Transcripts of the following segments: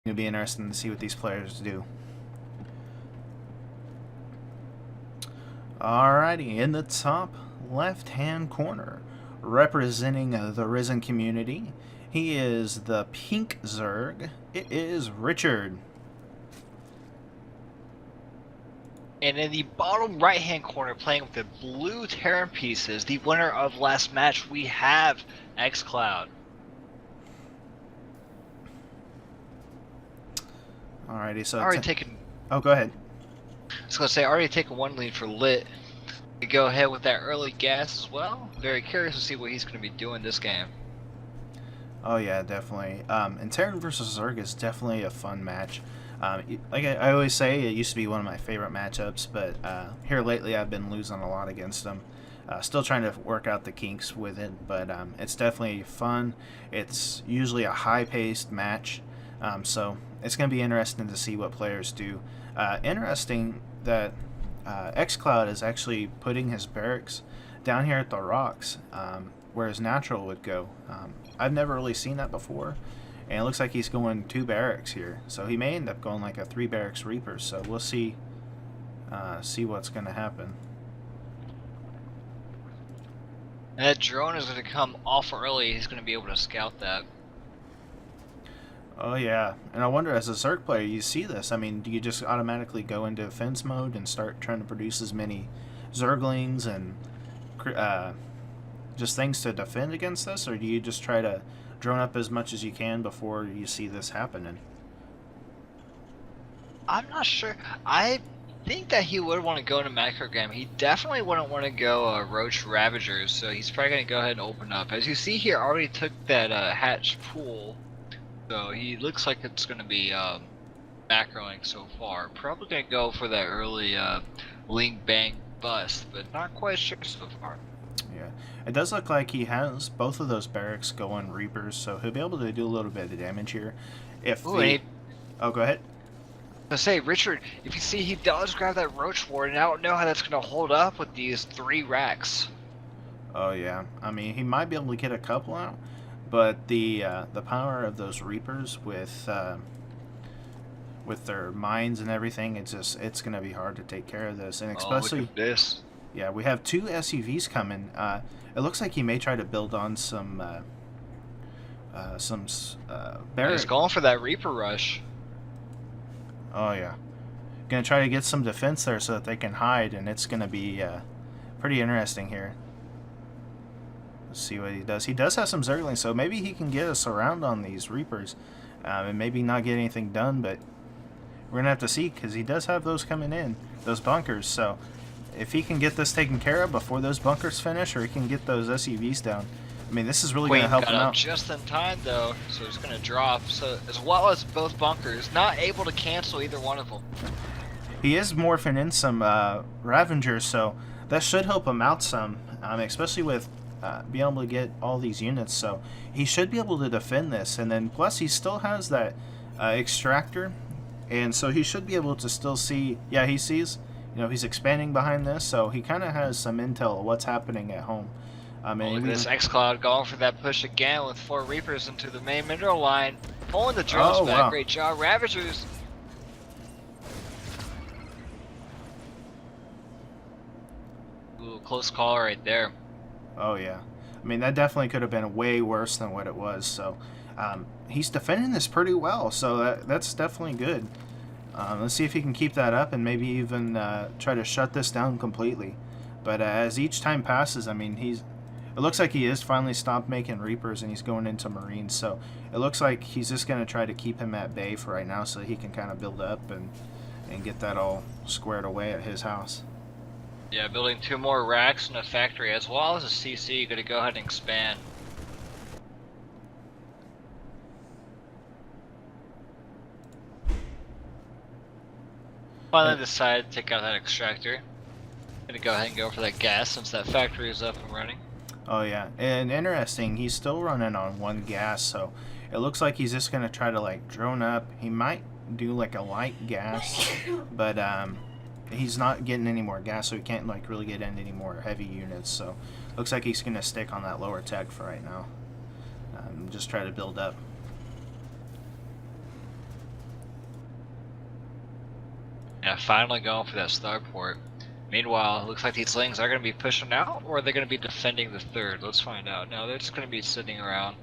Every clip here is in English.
It'll be interesting to see what these players do. Alrighty, in the top left-hand corner, representing the Risen community, he is the pink Zerg. It is Richard. And in the bottom right-hand corner, playing with the blue Terran pieces, the winner of last match, we have Excloud. Alrighty, so Already taken. Oh, go ahead. I was gonna say, already taken one lead for Lit. To go ahead with that early gas as well. Very curious to see what he's gonna be doing this game. Oh yeah, definitely. And Terran versus Zerg is definitely a fun match. Like I always say, it used to be one of my favorite matchups, but here lately I've been losing a lot against them. Still trying to work out the kinks with it, but it's definitely fun. It's usually a high-paced match, so it's going to be interesting to see what players do. Interesting that Excloud is actually putting his barracks down here at the rocks, where his natural would go. I've never really seen that before, and it looks like he's going 2 barracks here, so he may end up going like a 3 barracks Reaper. So we'll see what's going to happen. And that drone is going to come off early. He's going to be able to scout that. Oh yeah, and I wonder, as a Zerg player, you see this. I mean, do you just automatically go into defense mode and start trying to produce as many Zerglings and just things to defend against this, or do you just try to drone up as much as you can before you see this happening? I'm not sure. I think that he would want to go into macrogram. He definitely wouldn't want to go Roach Ravagers, so he's probably going to go ahead and open up. As you see here, already took that hatch pool, so he looks like it's going to be macroing so far. Probably going to go for that early Link Bang bust, but not quite sure so far. Yeah, it does look like he has both of those barracks going Reapers, so he'll be able to do a little bit of damage here. If Ooh, Oh, go ahead. I say, Richard, if you see, he does grab that Roach Ward, and I don't know how that's going to hold up with these 3 racks. Oh yeah, I mean, he might be able to get a couple out, but the power of those Reapers with their mines and everything, it's going to be hard to take care of this, and especially look at this. Yeah, we have 2 SUVs coming. It looks like he may try to build on some barracks. He's going for that Reaper rush. Oh yeah, gonna try to get some defense there so that they can hide, and it's gonna be pretty interesting here. Let's see what he does. He does have some Zerglings, so maybe he can get us around on these Reapers, and maybe not get anything done, but we're gonna have to see, because he does have those coming in, those bunkers. So if he can get this taken care of before those bunkers finish, or he can get those SUVs down, I mean, this is really going to help him out. Just in time, though, so it's going to drop. So as well as both bunkers, not able to cancel either one of them. He is morphing in some Ravengers, so that should help him out some, especially with being able to get all these units. So he should be able to defend this, and then plus he still has that extractor, and so he should be able to still see. Yeah, he sees. You know, he's expanding behind this, so he kind of has some intel of what's happening at home. Look at this Excloud going for that push again with 4 Reapers into the main mineral line. Pulling the drones back. Wow. Great job. Ravagers. Ooh, close call right there. Oh, yeah. I mean, that definitely could have been way worse than what it was. So he's defending this pretty well, so that's definitely good. Let's see if he can keep that up and maybe even try to shut this down completely. But as each time passes, I mean, it looks like he is finally stopped making Reapers and he's going into Marines. So it looks like he's just going to try to keep him at bay for right now so he can kind of build up and get that all squared away at his house. Yeah, building 2 more racks in a factory as well as a CC. Going to go ahead and expand. Finally decided to take out that extractor. Gonna go ahead and go for that gas since that factory is up and running. Oh yeah, and interesting, he's still running on 1 gas, so it looks like he's just gonna try to like drone up. He might do like a light gas, but he's not getting any more gas, so he can't like really get into any more heavy units. So looks like he's gonna stick on that lower tech for right now. Just try to build up. Yeah, finally going for that starport. Meanwhile, it looks like these Lings are going to be pushing out, or are they going to be defending the third? Let's find out. No, they're just going to be sitting around.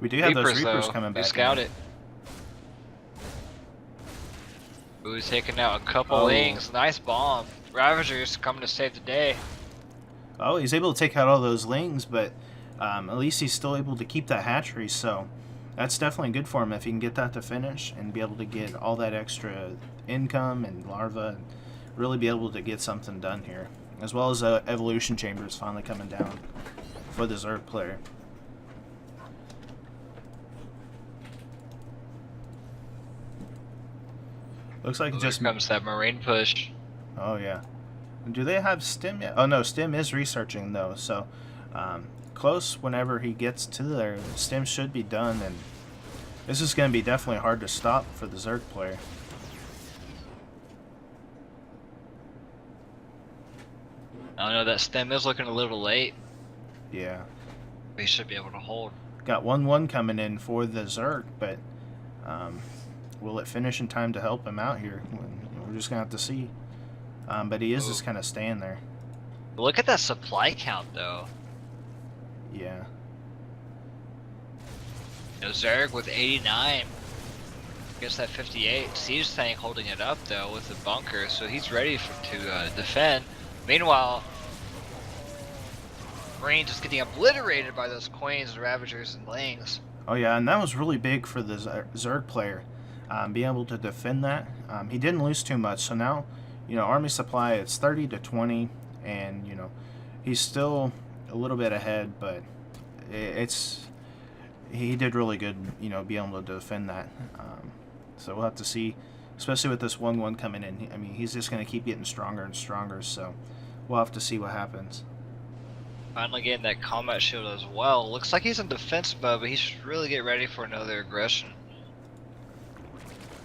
We do have those Reapers, Reapers though, coming they back scout in. it. Ooh, taking out a couple Oh. Lings. Nice bomb. Ravagers coming to save the day. Oh, he's able to take out all those Lings, but at least he's still able to keep that hatchery, so that's definitely good for him if he can get that to finish and be able to get all that extra income and larva and really be able to get something done here. As well as evolution chambers finally coming down for the Zerg player. Looks like it just comes that marine push. Oh yeah. Do they have Stim yet? Oh no, Stim is researching though, so close whenever he gets to there. Stim should be done, and this is going to be definitely hard to stop for the Zerg player. I don't know, that stem is looking a little late. Yeah. He should be able to hold. Got 1-1 coming in for the Zerg, but will it finish in time to help him out here? We're just going to have to see. But he is just kind of staying there. Look at that supply count, though. Yeah. You know, Zerg with 89. Gets that 58. Siege tank holding it up, though, with the bunker, so he's ready to defend. Meanwhile, Marine just getting obliterated by those Queens, Ravagers, and Lings. Oh yeah, and that was really big for the Zerg player, being able to defend that. He didn't lose too much, so now, you know, army supply, it's 30 to 20, and you know, he's still a little bit ahead, but he did really good, you know, being able to defend that. So we'll have to see, especially with this 1-1 coming in. I mean, he's just going to keep getting stronger and stronger, so we'll have to see what happens. Finally getting that combat shield as well. Looks like he's in defense mode, but he should really get ready for another aggression.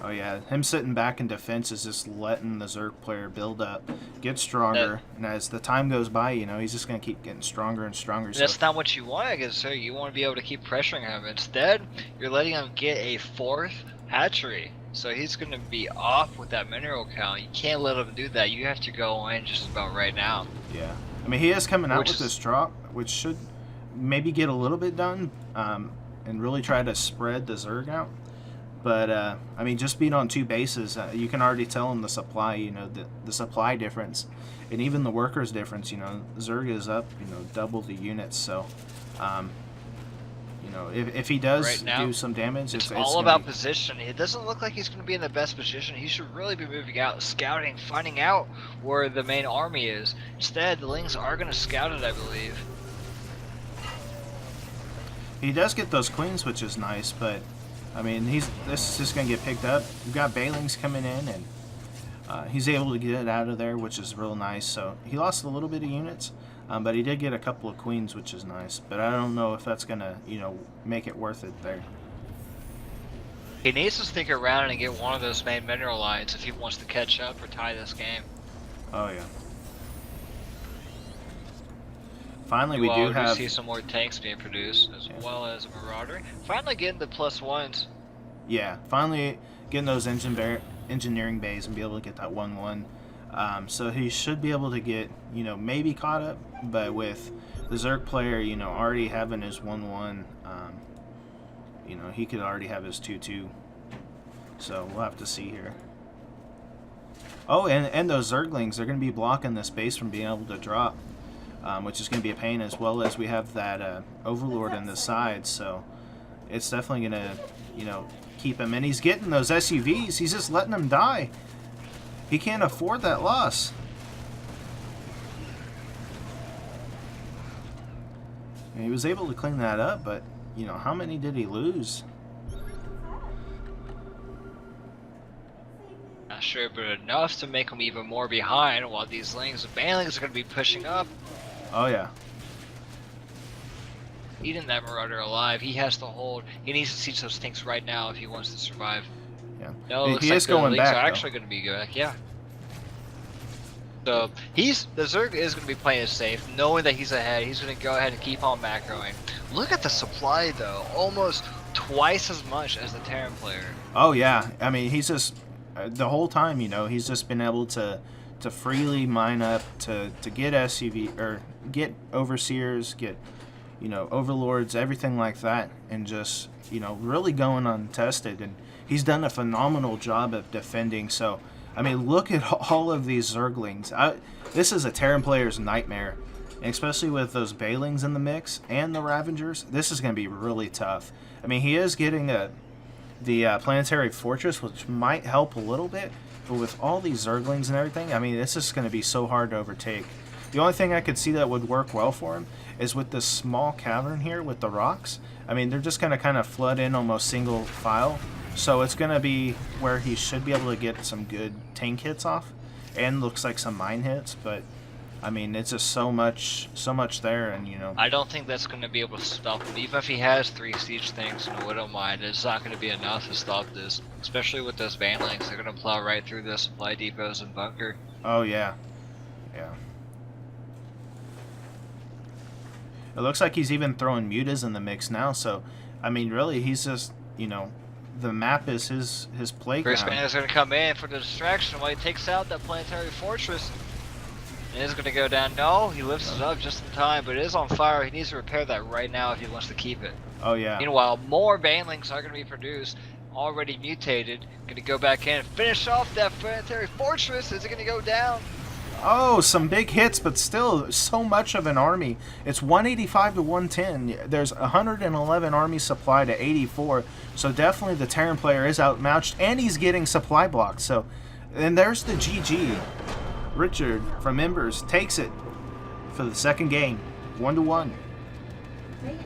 Oh yeah, him sitting back in defense is just letting the Zerg player build up, get stronger, and as the time goes by, you know, he's just going to keep getting stronger and stronger. That's not what you want, I guess, sir. You want to be able to keep pressuring him. Instead, you're letting him get a 4th hatchery. So he's going to be off with that mineral count. You can't let him do that. You have to go in just about right now. Yeah. I mean, he is coming out with this drop, which should maybe get a little bit done and really try to spread the Zerg out. But, I mean, just being on 2 bases, you can already tell him the supply, you know, the supply difference. And even the workers difference, you know, Zerg is up, you know, double the units. So, you know, if he does do some damage, it's all about position. It doesn't look like he's going to be in the best position. He should really be moving out, scouting, finding out where the main army is. Instead, the Lings are going to scout it, I believe. He does get those queens, which is nice, but I mean, this is just going to get picked up. We've got Bailings coming in, and he's able to get it out of there, which is real nice. So he lost a little bit of units, but he did get a couple of queens, which is nice. But I don't know if that's going to, you know, make it worth it there. He needs to stick around and get one of those main mineral lines if he wants to catch up or tie this game. Oh, yeah. Finally, we do see some more tanks being produced, as well as a Marauder. Finally getting the +1s. Yeah, finally getting those engineering bays and be able to get that 1-1. So he should be able to get, you know, maybe caught up, but with the Zerg player, you know, already having his 1-1, you know, he could already have his 2-2. So we'll have to see here. Oh, and those Zerglings, they're going to be blocking this base from being able to drop. Which is going to be a pain, as well as we have that Overlord on the side, so it's definitely going to, you know, keep him. And he's getting those SUVs. He's just letting them die. He can't afford that loss. And he was able to clean that up, but, you know, how many did he lose? Not sure, but enough to make him even more behind, while these Lings and Banelings are going to be pushing up. Oh, yeah. Eating that Marauder alive. He has to hold. He needs to siege those tanks right now if he wants to survive. Yeah. No, it looks he like is going the Lings back, are though. actually going to be back, yeah. So, the Zerg is going to be playing it safe, knowing that he's ahead. He's going to go ahead and keep on macroing. Look at the supply, though. Almost twice as much as the Terran player. Oh, yeah. I mean, he's just the whole time, you know, he's just been able to freely mine up, to get SCV, or get overseers, get, you know, overlords, everything like that, and just, you know, really going untested. And he's done a phenomenal job of defending. So, I mean, look at all of these Zerglings. This is a Terran player's nightmare, and especially with those Bailings in the mix and the Ravagers. This is going to be really tough. I mean, he is getting the Planetary Fortress, which might help a little bit, but with all these Zerglings and everything, I mean, this is going to be so hard to overtake. The only thing I could see that would work well for him is with this small cavern here with the rocks. I mean, they're just going to kind of flood in almost single file, so it's going to be where he should be able to get some good tank hits off, and looks like some mine hits, but I mean, it's just so much there, and you know. I don't think that's going to be able to stop him. Even if he has 3 siege things and a Widow Mine, it's not going to be enough to stop this. Especially with those Banelings, they're going to plow right through the supply depots and bunker. Oh yeah, yeah. It looks like he's even throwing mutas in the mix now. So, I mean, really, he's just, you know, the map is his playground. First man is going to come in for the distraction while he takes out that Planetary Fortress. It is going to go down. No, he lifts it up just in time, but it is on fire. He needs to repair that right now if he wants to keep it. Oh, yeah. Meanwhile, more Banelings are going to be produced, already mutated. Going to go back in and finish off that Planetary Fortress. Is it going to go down? Oh, some big hits, but still so much of an army. It's 185 to 110. There's 111 army supply to 84. So definitely the Terran player is outmatched, and he's getting supply blocks. So, and there's the GG. Richard from Embers takes it for the second game, 1-1.